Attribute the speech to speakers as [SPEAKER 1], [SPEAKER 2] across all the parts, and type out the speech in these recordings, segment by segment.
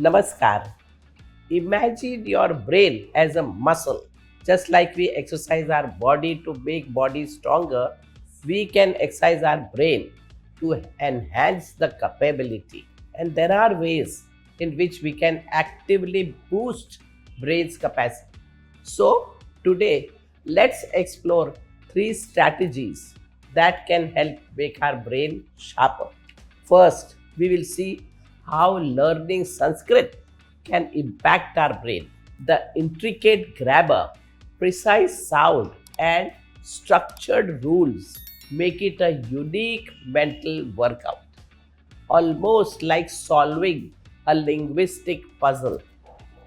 [SPEAKER 1] Namaskar. Imagine your brain as a muscle. Just like we exercise our body to make body stronger, we can exercise our brain to enhance the capability. And there are ways in which we can actively boost brain's capacity. So, today, let's explore three strategies that can help make our brain sharper. First, we will see how learning Sanskrit can impact our brain. The intricate grammar, precise sound, and structured rules make it a unique mental workout, almost like solving a linguistic puzzle.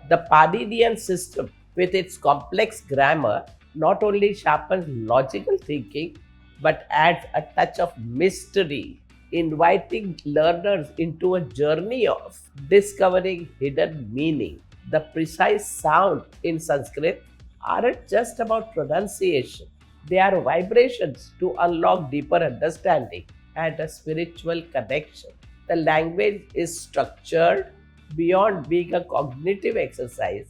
[SPEAKER 1] The Paninian system, with its complex grammar, not only sharpens logical thinking but adds a touch of mystery, inviting learners into a journey of discovering hidden meaning. The precise sound in Sanskrit aren't just about pronunciation, they are vibrations to unlock deeper understanding and a spiritual connection. The language is structured beyond being a cognitive exercise,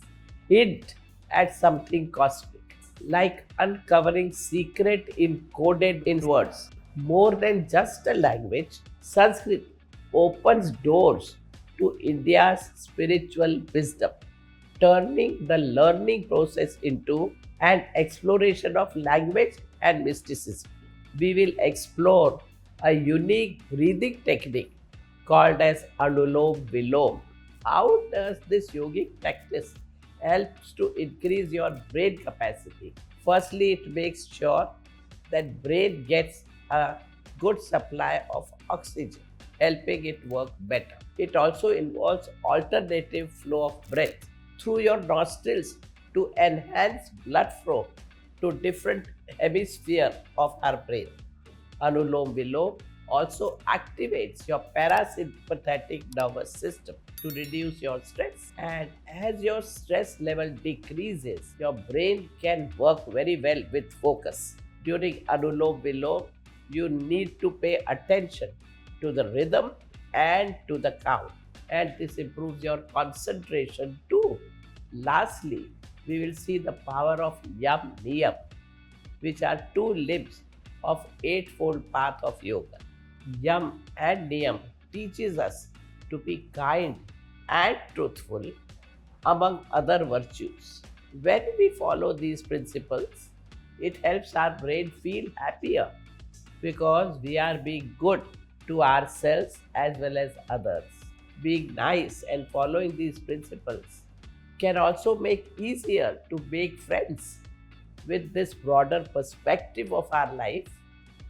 [SPEAKER 1] hint at something cosmic, like uncovering secret encoded in words. More than just a language, Sanskrit opens doors to India's spiritual wisdom, turning the learning process into an exploration of language and mysticism. We will explore a unique breathing technique called as Anulom Vilom. How does this yogic practice helps to increase your brain capacity? Firstly, it makes sure that brain gets a good supply of oxygen, helping it work better. It also involves alternative flow of breath through your nostrils to enhance blood flow to different hemisphere of our brain. Anulom Vilom also activates your parasympathetic nervous system to reduce your stress. And as your stress level decreases, your brain can work very well with focus. During Anulom Vilom, you need to pay attention to the rhythm and to the count, and this improves your concentration too. Lastly, we will see the power of Yam Niyam, which are two limbs of eightfold path of yoga. Yam and Niyam teaches us to be kind and truthful among other virtues. When we follow these principles, it helps our brain feel happier because we are being good to ourselves as well as others. Being nice and following these principles can also make easier to make friends with this broader perspective of our life.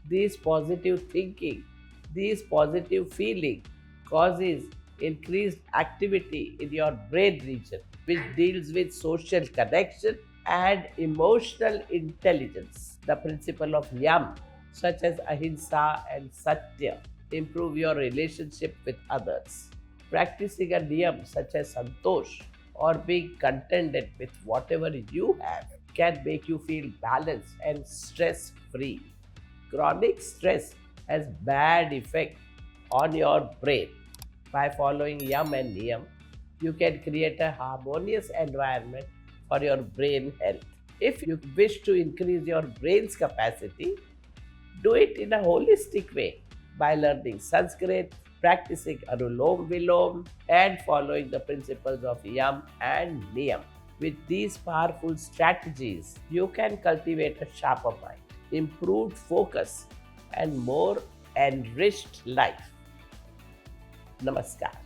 [SPEAKER 1] These positive thinking, these positive feeling causes increased activity in your brain region, which deals with social connection and emotional intelligence. The principle of Yam, such as Ahimsa and Satya, improve your relationship with others. Practicing a niyam such as Santosh or being contented with whatever you have can make you feel balanced and stress free. Chronic stress has bad effect on your brain. By following Yam and Niyam, you can create a harmonious environment for your brain health. If you wish to increase your brain's capacity, do it in a holistic way by learning Sanskrit, practicing Anulom Vilom, and following the principles of Yam and Niyam. With these powerful strategies, you can cultivate a sharper mind, improved focus, and more enriched life. Namaskar.